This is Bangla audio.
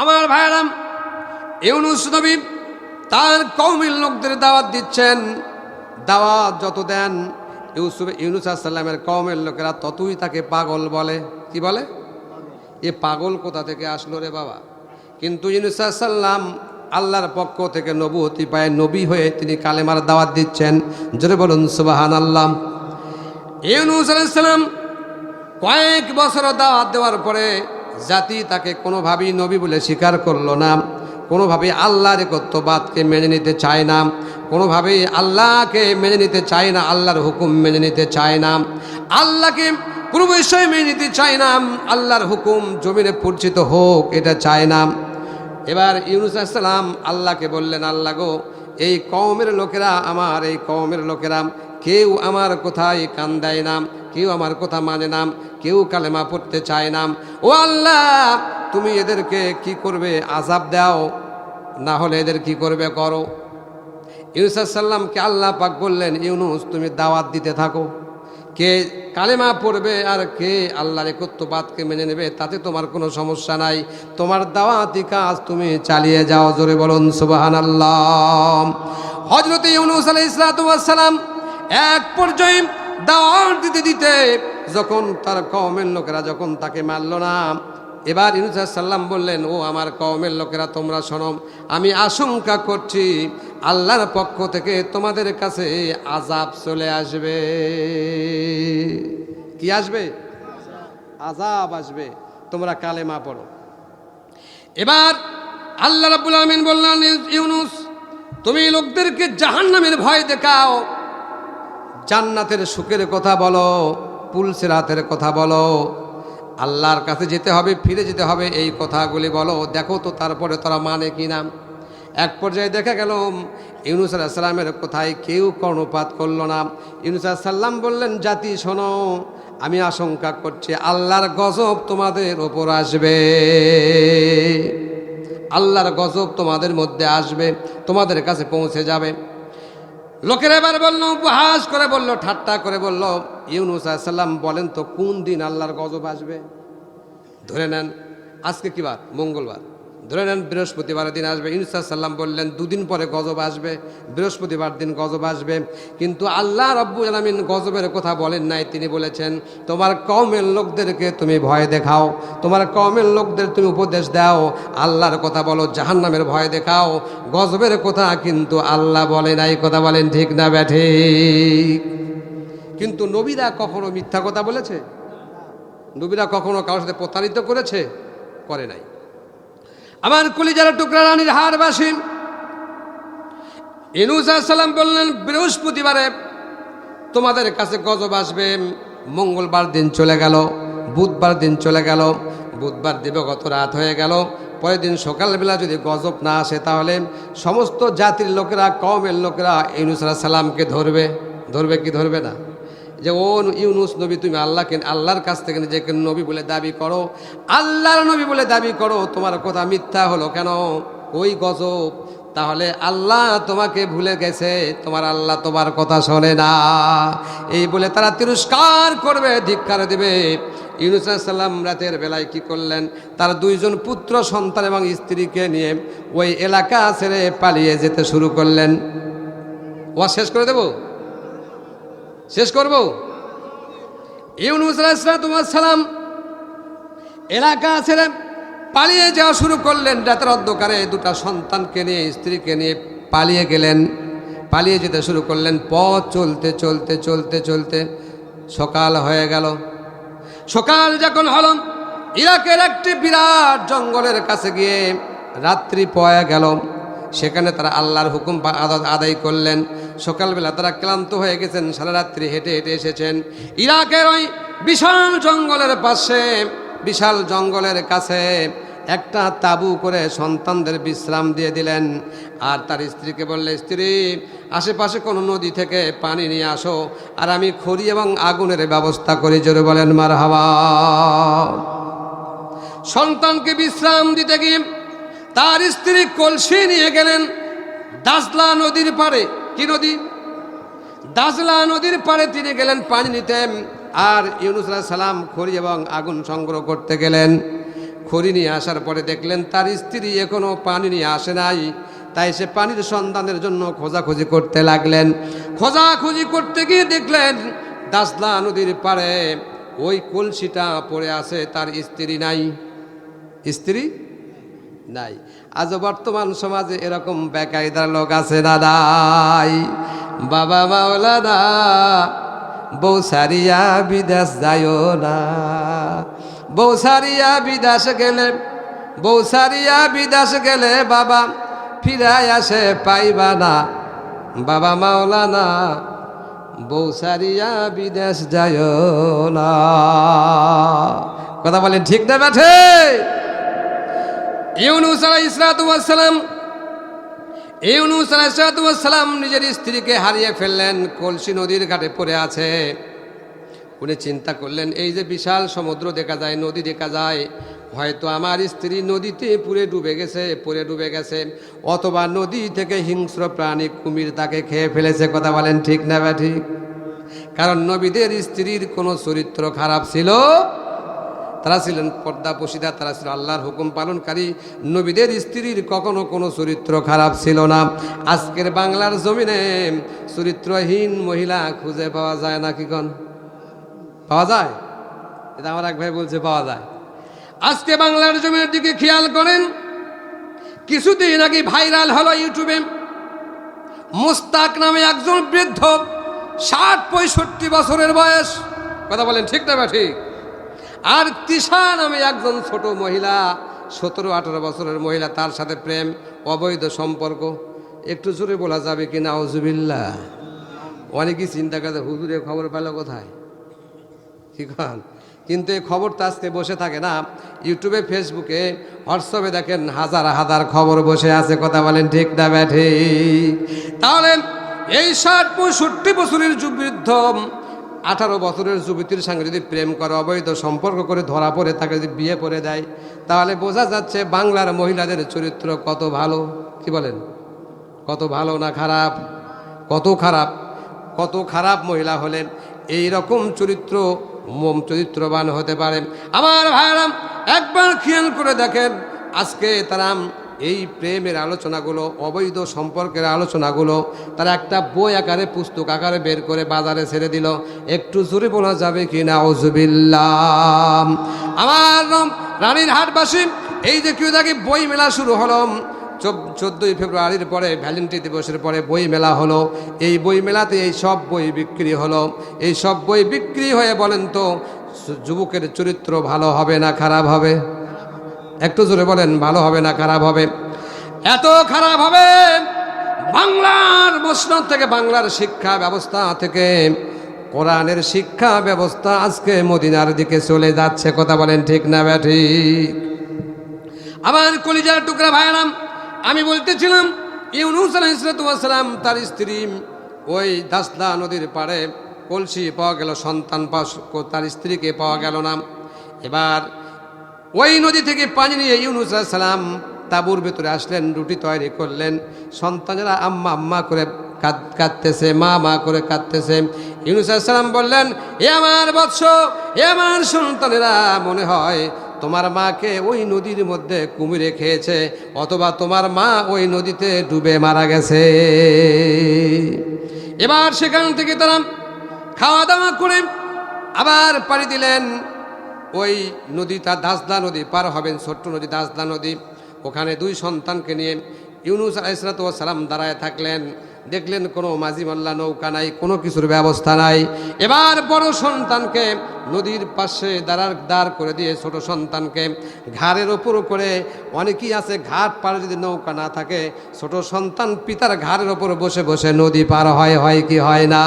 আমার ভাইরাম, ইউনুস নবী তার কওমের লোকদের দাওয়াত দিচ্ছেন। দাওয়াত যত দেন ইউনুস আলাইহিস সালামের কওমের লোকেরা ততই তাকে পাগল বলে। কি বলে? এ পাগল কোথা থেকে আসলো রে বাবা? কিন্তু ইউনুস আলাইহিস সালাম আল্লাহর পক্ষ থেকে নবুয়তি পায়, নবী হয়ে তিনি কালেমার দাওয়াত দিচ্ছেন। জোরে বলুন সুবহানাল্লাহ। ইউনুস আলাইহিস সালাম কয়েক বছর দাওয়াত দেওয়ার পরে জাতি তাকে কোনোভাবেই নবী বলে স্বীকার করলো না, কোনোভাবেই আল্লাহর একত্ববাদকে মেনে নিতে চায় না, কোনোভাবেই আল্লাহকে মেনে নিতে চায় না, আল্লাহর হুকুম মেনে নিতে চায় না, আল্লাহকে কোনো বিষয় মেনে নিতে চায় না, আল্লাহর হুকুম জমিনে পরিচিত হোক এটা চায় না। এবার ইউনুস আলাইহিস সালাম আল্লাহকে বললেন, আল্লাহ গো, এই কওমের লোকেরা, আমার এই কওমের লোকেরা কেউ আমার কথায় কান দেয় না, কেউ আমার কথা মানে না, কেউ কালেমা পড়তে চায় না। ও আল্লাহ, তুমি এদেরকে কি করবে? আযাব দাও, না হলে এদের কি করবে করো। ইউনুস আলাইহিস সালামকে আল্লাহ পাক বললেন, ইউনুস তুমি দাওয়াত দিতে থাকো, কে কালেমা পড়বে আর কে আল্লাহর একত্ববাদকে মেনে নেবে তাতে তোমার কোনো সমস্যা নাই, তোমার দাওয়াতি কাজ তুমি চালিয়ে যাও। জোরে বলুন সুবহানাল্লাহ। হযরত ইউনুস আলাইহিস সালাম এক পর্যায়ে দাওয়াত দিতে দিতে যখন তার কওমের লোকেরা যখন তাকে মানল না, এবার ইউনুস আলাইহিস সালাম বললেন, ও আমার কওমের লোকেরা তোমরা শোনো, আমি আশঙ্কা করছি আল্লাহর পক্ষ থেকে তোমাদের কাছে আযাব চলে আসবে। কি আসবে? আযাব আসবে, তোমরা কালেমা পড়ো। এবার আল্লাহ রাব্বুল আলামিন বললেন, ইউনুস তুমি লোকদেরকে জাহান্নামের ভয় দেখাও, জান্নাতের সুখের কথা বলো, পুলসিরাতের কথা বলো, আল্লাহর কাছে যেতে হবে, ফিরে যেতে হবে, এই কথাগুলি বলো, দেখো তো তারপরে তোরা মানে কি না। এক পর্যায়ে দেখা গেল ইউনুস আলাইহিস সালামের কথায় কেউ কর্ণপাত করলো না। ইউনুস আলাইহিস সালাম বললেন, জাতি শোনো, আমি আশঙ্কা করছি আল্লাহর গজব তোমাদের ওপর আসবে, আল্লাহর গজব তোমাদের মধ্যে আসবে, তোমাদের কাছে পৌঁছে যাবে। লোকেরা এবার বলল, উপহাস করে বলল, ঠাট্টা করে বলল, ইউনুস আলাইহিস সালাম বলেন তো কোন দিন আল্লাহর গজব আসবে? ধরে নেন আজকে কি বার? মঙ্গলবার। ধরে নেন বৃহস্পতিবারের দিন আসবে। ইউনুস আলাইহিস সালাম বললেন দুদিন পরে গজব আসবে, বৃহস্পতিবার দিন গজব আসবে। কিন্তু আল্লাহ রাব্বুল আলামিন গজবের কথা বলেন নাই, তিনি বলেছেন তোমার কওমের লোকদেরকে তুমি ভয় দেখাও, তোমার কওমের লোকদের তুমি উপদেশ দাও, আল্লাহর কথা বলো, জাহান্নামের ভয় দেখাও, গজবের কথা কিন্তু আল্লাহ বলে নাই। কথা বলেন ঠিক না ব্যাঠিক? কিন্তু নবীরা কখনো মিথ্যা কথা বলেছে? নবীরা কখনো কারোর সাথে প্রতারিত করেছে? করে নাই। আমার কলিজার টুকরা রানীর হাড়বাসী ইউনুস আলাইহিস সালাম বললেন, বৃহস্পতিবারে তোমাদের কাছে গজব আসবে। মঙ্গলবার দিন চলে গেল, বুধবার দিন চলে গেল, বুধবার দিবগত রাত হয়ে গেল, পরের দিন সকালবেলা যদি গজব না আসে তাহলে সমস্ত জাতির লোকেরা, কওমের লোকেরা ইউনুস আলাইহিস সালামকে ধরবে। ধরবে কি ধরবে না? যে ও ইউনুস নবী, তুমি আল্লাহর কাছ থেকে নিজেকে নবী বলে দাবি করো, আল্লাহর নবী বলে দাবি করো, তোমার কথা মিথ্যা হলো কেন? ওই গজব, তাহলে আল্লাহ তোমাকে ভুলে গেছে, তোমার আল্লাহ তোমার কথা শোনে না, এই বলে তারা তিরস্কার করবে, ধিক্কার দেবে। ইউনুস আলাইহিস সালাম রাতের বেলায় কি করলেন? তার দুইজন পুত্র সন্তান এবং স্ত্রীকে নিয়ে ওই এলাকা ছেড়ে পালিয়ে যেতে শুরু করলেন। ও শেষ করে দেব? শেষ করব? ইউনুস আলাইহিস সালাম এলাকা ছেড়ে পালিয়ে যাওয়া শুরু করলেন। রাতের অন্ধকারে দুটা সন্তানকে নিয়ে, স্ত্রীকে নিয়ে পালিয়ে গেলেন, পালিয়ে যেতে শুরু করলেন। পথ চলতে চলতে চলতে চলতে সকাল হয়ে গেল। সকাল যখন হল, ইরাকের একটি বিরাট জঙ্গলের কাছে গিয়ে রাত্রি পয়া গেল। সেখানে তারা আল্লাহর হুকুম আদায় করলেন। সকালবেলা তারা ক্লান্ত হয়ে গেছেন, সারা রাত্রি হেঁটে হেঁটে এসেছেন। ইরাকের ওই বিশাল জঙ্গলের পাশে, বিশাল জঙ্গলের কাছে একটা তাঁবু করে সন্তানদের বিশ্রাম দিয়ে দিলেন। আর তার স্ত্রীকে বললে, স্ত্রী আশেপাশে কোনো নদী থেকে পানি নিয়ে আসো, আর আমি খড়ি এবং আগুনের ব্যবস্থা করি। জোরে বলেন মারহাবা। সন্তানকে বিশ্রাম দিতে গিয়ে তার স্ত্রী কলসি নিয়ে গেলেন দাজলা নদীর পাড়ে। কি নদী? দাজলা নদীর পাড়ে তিনি গেলেন পানি নিতে। আর ইউনুস আলাইহিস সালাম খড়ি এবং আগুন সংগ্রহ করতে গেলেন। খড়ি নিয়ে আসার পরে দেখলেন তার স্ত্রী এখনো পানি নিয়ে আসে নাই। তাই সে পানির সন্ধানের জন্য খোঁজাখুঁজি করতে লাগলেন। খোঁজাখুঁজি করতে গিয়ে দেখলেন দাসলা নদীর পাড়ে ওই কলসিটা পড়ে আছে, তার স্ত্রী নাই। স্ত্রী নাই। আজ বর্তমান সমাজে এরকম বেকায়দার লোক আছে না নাই? বাবা মাওলানা বউ সারিয়া বিদেশ যাইও না, বউ সারিয়া বিদেশ গেলে, বউ সারিয়া বিদেশ গেলে বাবা ফিরাই আসে পাইবা না। বাবা মাওলানা বউ সারিয়া বিদেশ যাইও না। কথা বলেন ঠিক না বেঠে? ইউনূস আলাইহিস সালাম নিজের স্ত্রীকে হারিয়ে ফেললেন, কলসি নদীর ঘাটে পড়ে আছে। উনি চিন্তা করলেন এই যে বিশাল সমুদ্র দেখা যায়, নদী দেখা যায়, হয়তো আমার স্ত্রী নদীতে পুরে ডুবে গেছে, অথবা নদী থেকে হিংস্র প্রাণী কুমির তাকে খেয়ে ফেলেছে। কথা বলেন ঠিক না বা ঠিক? কারণ নবীদের স্ত্রীর কোনো চরিত্র খারাপ ছিল, তারা ছিলেন পর্দাপোশিদা, তারা ছিল আল্লাহর হুকুম পালনকারী। নবীদের স্ত্রীর কখনো কোনো চরিত্র খারাপ ছিল না। আজকের বাংলার জমিনে চরিত্রহীন মহিলা খুঁজে পাওয়া যায় না। কি কন পাওয়া যায়? এটা আমার এক ভাই বলছে পাওয়া যায়। আজকে বাংলার জমিনের দিকে খেয়াল করেন, কিছুদিন আগে ভাইরাল হলো ইউটিউবে, মুস্তাক নামে একজন বৃদ্ধ, ৬০-৬৫ বছরের বয়স। কথা বলেন ঠিক না ঠিক? আর তিশা নামে একজন ছোট মহিলা, ১৭-১৮ বছরের মহিলা, তার সাথে প্রেম, অবৈধ সম্পর্ক। একটু জোরে বলা যাবে কি নাউজুবিল্লাহ? অনেকেই চিন্তা করে হুজুরে খবর পেল কোথায়, কি কন? কিন্তু এই খবর তো আজকে বসে থাকে না, ইউটিউবে, ফেসবুকে, হোয়াটসঅ্যাপে দেখেন হাজার হাজার খবর বসে আছে। কথা বলেন ঠিক না ব্যাঠে? তাহলে এই ৬০-৬৫ বছরের বৃদ্ধ 18 বছরের যুবতীর সঙ্গে যদি প্রেম করে, অবৈধ সম্পর্ক করে ধরা পড়ে, তাকে যদি বিয়ে করে দেয়, তাহলে বোঝা যাচ্ছে বাংলার মহিলাদের চরিত্র কত ভালো। কি বলেন? কত ভালো না খারাপ? কত খারাপ, কত খারাপ মহিলা হলেন এই রকম চরিত্রবান হতে পারেন। আমার ভাইরা একবার খেয়াল করে দেখেন, আজকে তারা এই প্রেমের আলোচনাগুলো, অবৈধ সম্পর্কের আলোচনাগুলো তারা একটা বই আকারে, পুস্তক আকারে বের করে বাজারে ছেড়ে দিল। একটু জোরে বলা যাবে কি নাউজুবিল্লাহ? আমার রানীর হাটবাসী, এই যে কেউ দেখি বই মেলা শুরু হলো 14ই ফেব্রুয়ারির পরে, ভ্যালেন্টাইন দিবসের পরে বই মেলা হলো। এই বই মেলাতে এই সব বই বিক্রি হলো। এই সব বই বিক্রি হয়ে বলেন তো যুবকের চরিত্র ভালো হবে না খারাপ হবে? একটু জোরে বলেন, ভালো হবে না খারাপ হবে? এত খারাপ হবে, বাংলার মসনদ থেকে, বাংলার শিক্ষা ব্যবস্থা থেকে কোরআনের শিক্ষা ব্যবস্থা আজকে মদিনার দিকে চলে যাচ্ছে। কথা বলেন ঠিক না ঠিক? আমার কলিজার টুকরা ভাইরাম, আমি বলতেছিলাম ইউনূস আলাইহিস সালাম তার স্ত্রী ওই দাসলা নদীর পাড়ে কলসি পাওয়া গেল, সন্তান তার স্ত্রীকে পাওয়া গেল না। এবার ওই নদী থেকে পানি নিয়ে ইউনূস আলাইহিস সালাম তাঁবুর ভেতরে আসলেন, রুটি তৈরি করলেন। সন্তানেরা আম্মা আম্মা করে কাঁদতেছে, মা মা করে কাঁদতেছে। ইউনূস আলাইহিস সালাম বললেন, এ আমার বৎস, এ আমার সন্তানেরা, মনে হয় তোমার মাকে ওই নদীর মধ্যে কুমিরে খেয়েছে, অথবা তোমার মা ওই নদীতে ডুবে মারা গেছে। এবার সেখান থেকে তারা খাওয়া দাওয়া করে আবার পাড়ি দিলেন ওই নদীটা, দাসলা নদী পার হবেন, ছোট্ট নদী দাসলা নদী। ওখানে 2 সন্তানকে নিয়ে ইউনূস আলাইহিস সালাম দাঁড়ায় থাকলেন। দেখলেন কোনো মাঝি মাল্লা নৌকা নাই, কোনো কিছুর ব্যবস্থা নাই। এবার বড় সন্তানকে নদীর পাশে দাঁড় করে দিয়ে ছোট সন্তানকে ঘাড়ের ওপর করে, অনেকেই আছে ঘাট পারে যদি নৌকা না থাকে, ছোট সন্তান পিতার ঘাড়ের ওপর বসে বসে নদী পার হয় কি হয় না?